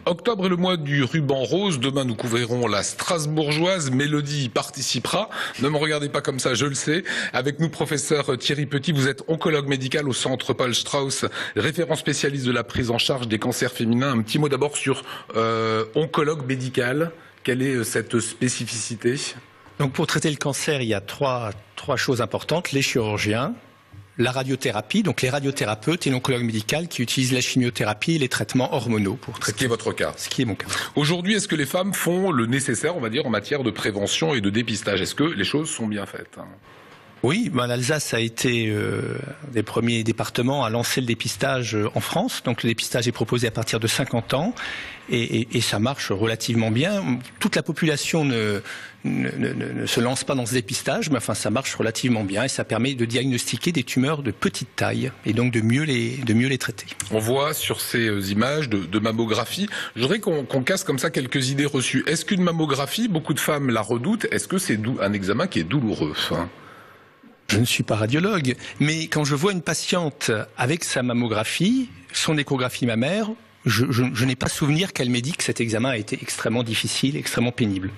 Octobre est le mois du ruban rose. Demain, nous couvrirons la Strasbourgeoise. Mélodie y participera. Ne me regardez pas comme ça, je le sais. Avec nous, professeur Thierry Petit, vous êtes oncologue médical au centre Paul Strauss, référent spécialiste de la prise en charge des cancers féminins. Un petit mot d'abord sur oncologue médical. Quelle est cette spécificité ? Donc pour traiter le cancer, il y a trois choses importantes. Les chirurgiens, la radiothérapie, donc les radiothérapeutes et l'oncologue médical qui utilisent la chimiothérapie et les traitements hormonaux pour traiter. Ce qui est votre cas. Ce qui est mon cas. Aujourd'hui, est-ce que les femmes font le nécessaire, on va dire, en matière de prévention et de dépistage ? Est-ce que les choses sont bien faites ? Oui, l'Alsace a été des premiers départements à lancer le dépistage en France. Donc le dépistage est proposé à partir de 50 ans et ça marche relativement bien. Toute la population ne se lance pas dans ce dépistage, mais enfin ça marche relativement bien et ça permet de diagnostiquer des tumeurs de petite taille et donc de mieux les traiter. On voit sur ces images de mammographie, je voudrais qu'on casse comme ça quelques idées reçues. Est-ce qu'une mammographie, beaucoup de femmes la redoutent, est-ce que c'est un examen qui est douloureux ? Je ne suis pas radiologue, mais quand je vois une patiente avec sa mammographie, son échographie mammaire, je n'ai pas souvenir qu'elle m'ait dit que cet examen a été extrêmement difficile, extrêmement pénible.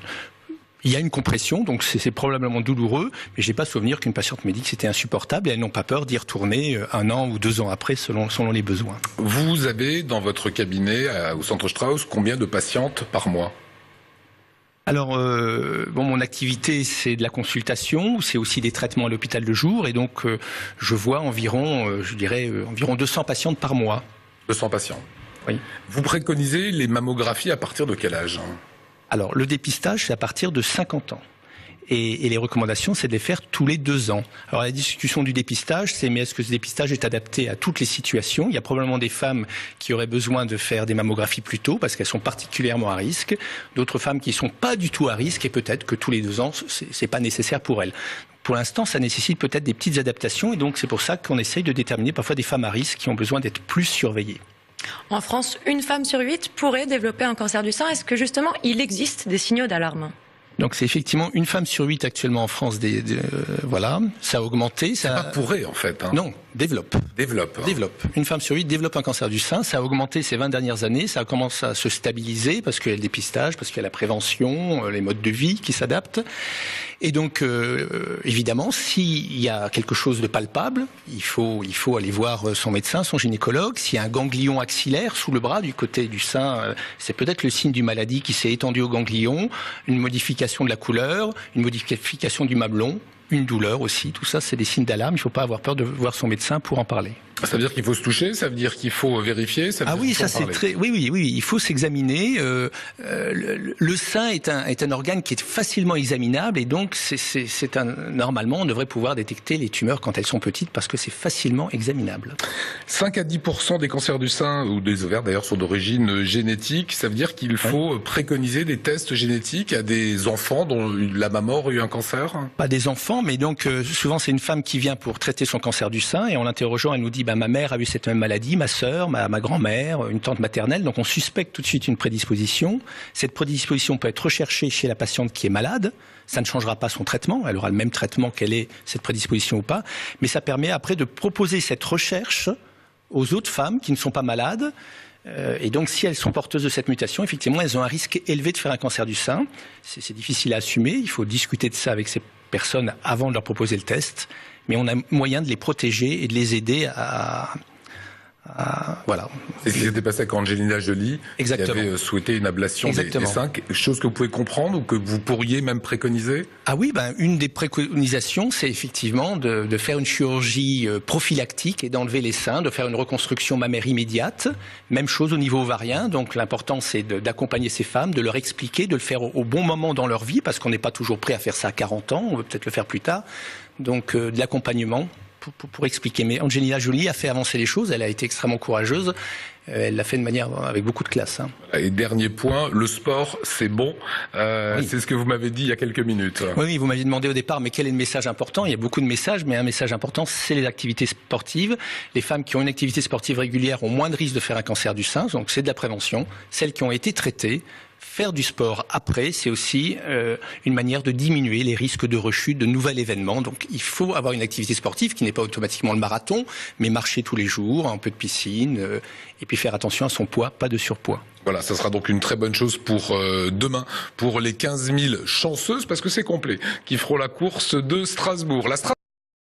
Il y a une compression, donc c'est probablement douloureux, mais j'ai pas souvenir qu'une patiente m'ait dit que c'était insupportable et elles n'ont pas peur d'y retourner 1 an ou 2 ans après selon les besoins. Vous avez dans votre cabinet au centre Strauss combien de patientes par mois ? Alors, mon activité, c'est de la consultation, c'est aussi des traitements à l'hôpital de jour, et donc je vois environ 200 patientes par mois. 200 patients. Oui. Vous préconisez les mammographies à partir de quel âge ? Alors, le dépistage, c'est à partir de 50 ans. Et les recommandations, c'est de les faire tous les 2 ans. Alors la discussion du dépistage, c'est mais est-ce que ce dépistage est adapté à toutes les situations ? Il y a probablement des femmes qui auraient besoin de faire des mammographies plus tôt parce qu'elles sont particulièrement à risque. D'autres femmes qui sont pas du tout à risque et peut-être que tous les 2 ans, c'est pas nécessaire pour elles. Pour l'instant, ça nécessite peut-être des petites adaptations et donc c'est pour ça qu'on essaye de déterminer parfois des femmes à risque qui ont besoin d'être plus surveillées. En France, 1 femme sur 8 pourrait développer un cancer du sein. Est-ce que justement, il existe des signaux d'alarme ? Donc c'est effectivement 1 femme sur 8 actuellement en France. Voilà, ça a augmenté. Ça pas pourrait en fait. Non, développe. Développe. 1 femme sur 8 développe un cancer du sein. Ça a augmenté ces 20 dernières années. Ça commence à se stabiliser parce qu'il y a le dépistage, parce qu'il y a la prévention, les modes de vie qui s'adaptent. Et donc évidemment, s'il y a quelque chose de palpable, il faut aller voir son médecin, son gynécologue. S'il y a un ganglion axillaire sous le bras du côté du sein, c'est peut-être le signe d'une maladie qui s'est étendue au ganglion, une modification de la couleur, une modification du mamelon, une douleur aussi. Tout ça, c'est des signes d'alarme. Il ne faut pas avoir peur de voir son médecin pour en parler. Ça veut dire qu'il faut se toucher, ça veut dire qu'il faut vérifier. Ça veut dire oui, ça c'est très. Oui, il faut s'examiner. Le sein est un organe qui est facilement examinable et donc normalement on devrait pouvoir détecter les tumeurs quand elles sont petites parce que c'est facilement examinable. 5 à 10% des cancers du sein ou des ovaires d'ailleurs sont d'origine génétique. Ça veut dire qu'il faut préconiser des tests génétiques à des enfants dont la maman aurait eu un cancer. Pas des enfants, mais donc souvent c'est une femme qui vient pour traiter son cancer du sein et en l'interrogeant elle nous dit ma mère a eu cette même maladie, ma sœur, ma grand-mère, une tante maternelle. Donc on suspecte tout de suite une prédisposition. Cette prédisposition peut être recherchée chez la patiente qui est malade. Ça ne changera pas son traitement. Elle aura le même traitement qu'elle ait cette prédisposition ou pas. Mais ça permet après de proposer cette recherche aux autres femmes qui ne sont pas malades. Et donc si elles sont porteuses de cette mutation, effectivement, elles ont un risque élevé de faire un cancer du sein. C'est difficile à assumer. Il faut discuter de ça avec ces personnes avant de leur proposer le test. Mais on a moyen de les protéger et de les aider à voilà. C'est ce qui s'était passé avec Angelina Jolie, Exactement. qui avait souhaité une ablation des seins. Chose que vous pouvez comprendre ou que vous pourriez même préconiser ? Ah oui, une des préconisations, c'est effectivement de faire une chirurgie prophylactique et d'enlever les seins, de faire une reconstruction mammaire immédiate. Même chose au niveau ovarien. Donc l'important, c'est d'accompagner ces femmes, de leur expliquer, de le faire au bon moment dans leur vie, parce qu'on n'est pas toujours prêt à faire ça à 40 ans, on veut peut-être le faire plus tard. Donc de l'accompagnement pour expliquer. Mais Angelina Jolie a fait avancer les choses, elle a été extrêmement courageuse, elle l'a fait de manière avec beaucoup de classe. Et dernier point, le sport, c'est bon. C'est ce que vous m'avez dit il y a quelques minutes. Oui, vous m'aviez demandé au départ, mais quel est le message important ? Il y a beaucoup de messages, mais un message important, c'est les activités sportives. Les femmes qui ont une activité sportive régulière ont moins de risques de faire un cancer du sein, donc c'est de la prévention. Celles qui ont été traitées Faire du sport après, c'est aussi une manière de diminuer les risques de rechute, de nouvel événement. Donc il faut avoir une activité sportive qui n'est pas automatiquement le marathon, mais marcher tous les jours, un peu de piscine, et puis faire attention à son poids, pas de surpoids. Voilà, ça sera donc une très bonne chose pour demain, pour les 15 000 chanceuses, parce que c'est complet, qui feront la course de Strasbourg.